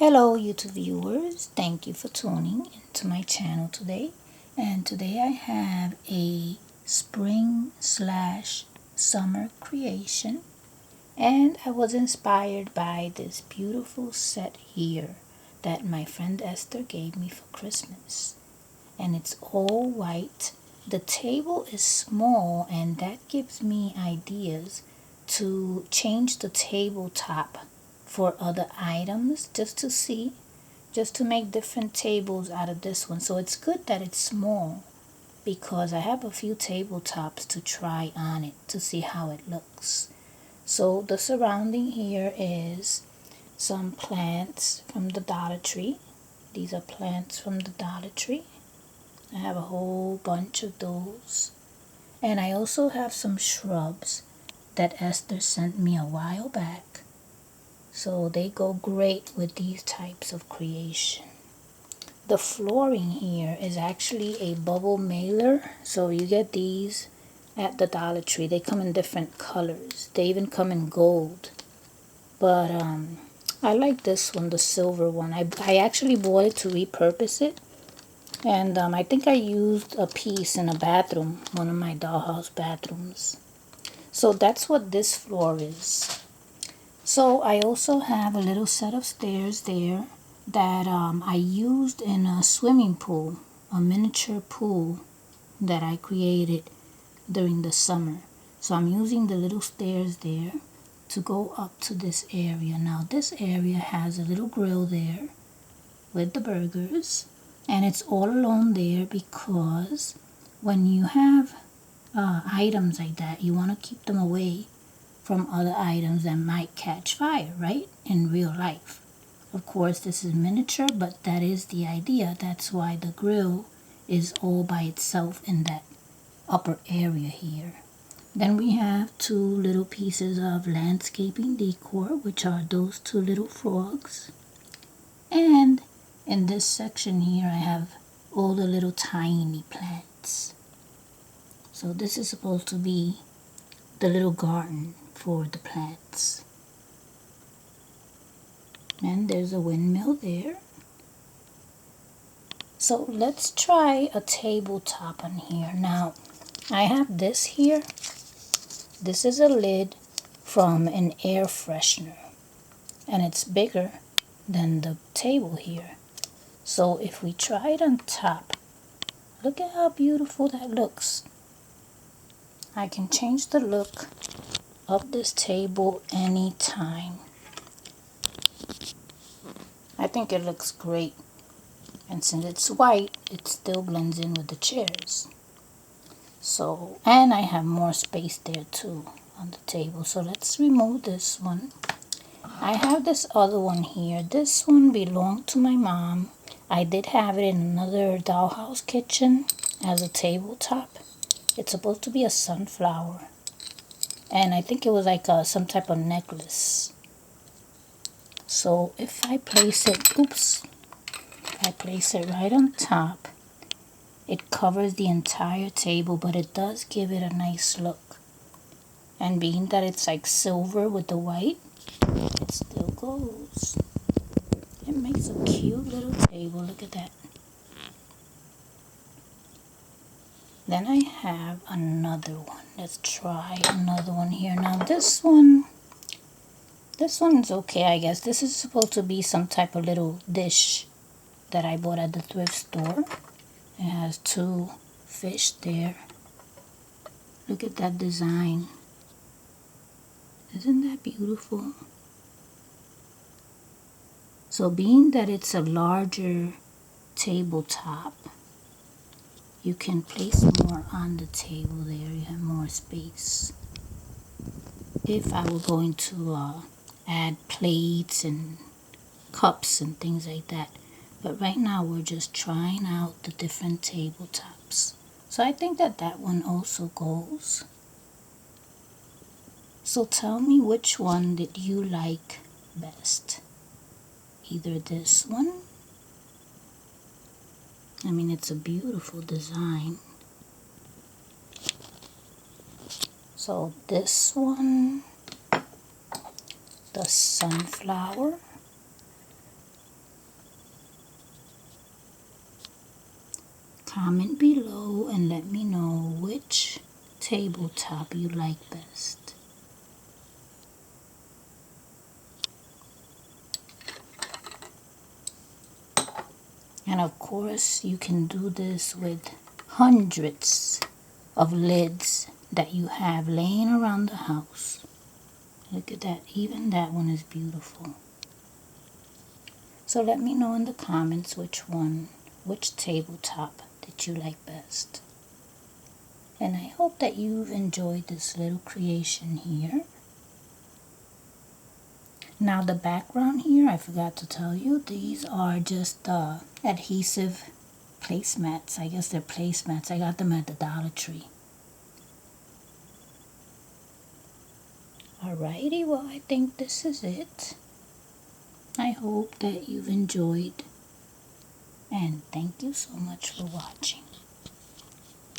Hello YouTube viewers, thank you for tuning into my channel today. And today I have a spring/summer creation, and I was inspired by this beautiful set here that my friend Esther gave me for Christmas. And it's all white. The table is small, and that gives me ideas to change the tabletop for other items just to make different tables out of this one. So it's good that it's small because I have a few tabletops to try on it to see how it looks. So the surrounding here is some plants from the Dollar Tree. These are plants from the Dollar Tree. I have a whole bunch of those. And I also have some shrubs that Esther sent me a while back. So they go great with these types of creation. The flooring here is actually a bubble mailer. So you get these at the Dollar Tree. They come in different colors. They even come in gold. But I like this one, the silver one. I actually bought it to repurpose it. And I think I used a piece in a bathroom, one of my Dollhouse bathrooms. So that's what this floor is. So I also have a little set of stairs there that I used in a swimming pool, a miniature pool that I created during the summer. So I'm using the little stairs there to go up to this area. Now this area has a little grill there with the burgers, and it's all alone there because when you have items like that, you want to keep them away from other items that might catch fire, right? In real life. Of course, this is miniature, but that is the idea. That's why the grill is all by itself in that upper area here. Then we have two little pieces of landscaping decor, which are those two little frogs. And in this section here, I have all the little tiny plants. So this is supposed to be the little garden for the plants. And there's a windmill there. So let's try a tabletop on here. Now, I have this here. This is a lid from an air freshener, and it's bigger than the table here. So if we try it on top, look at how beautiful that looks. I can change the look of this table anytime. I think it looks great. And since it's white, it still blends in with the chairs. So, and I have more space there too on the table. So let's remove this one. I have this other one here. This one belonged to my mom. I did have it in another Dollhouse kitchen as a tabletop. It's supposed to be a sunflower. And I think it was like some type of necklace. So if I place it, I place it right on top, it covers the entire table, but it does give it a nice look. And being that it's like silver with the white, it still goes. It makes a cute little table. Look at that. Then I have another one. Let's try another one here. Now this one is okay, I guess. This is supposed to be some type of little dish that I bought at the thrift store. It has two fish there. Look at that design. Isn't that beautiful? So being that it's a larger tabletop, you can place more on the table there. You have more space. If I were going to add plates and cups and things like that. But right now we're just trying out the different tabletops. So I think that one also goes. So tell me, which one did you like best? Either this one. I mean, it's a beautiful design. So this one, the sunflower, Comment below and let me know which tabletop you like best. And of course, you can do this with hundreds of lids that you have laying around the house. Look at that, even that one is beautiful. So let me know in the comments which tabletop that you like best. And I hope that you've enjoyed this little creation here. Now the background here, I forgot to tell you, these are just adhesive placemats. I guess they're placemats. I got them at the Dollar Tree. Alrighty, well I think this is it. I hope that you've enjoyed, and thank you so much for watching.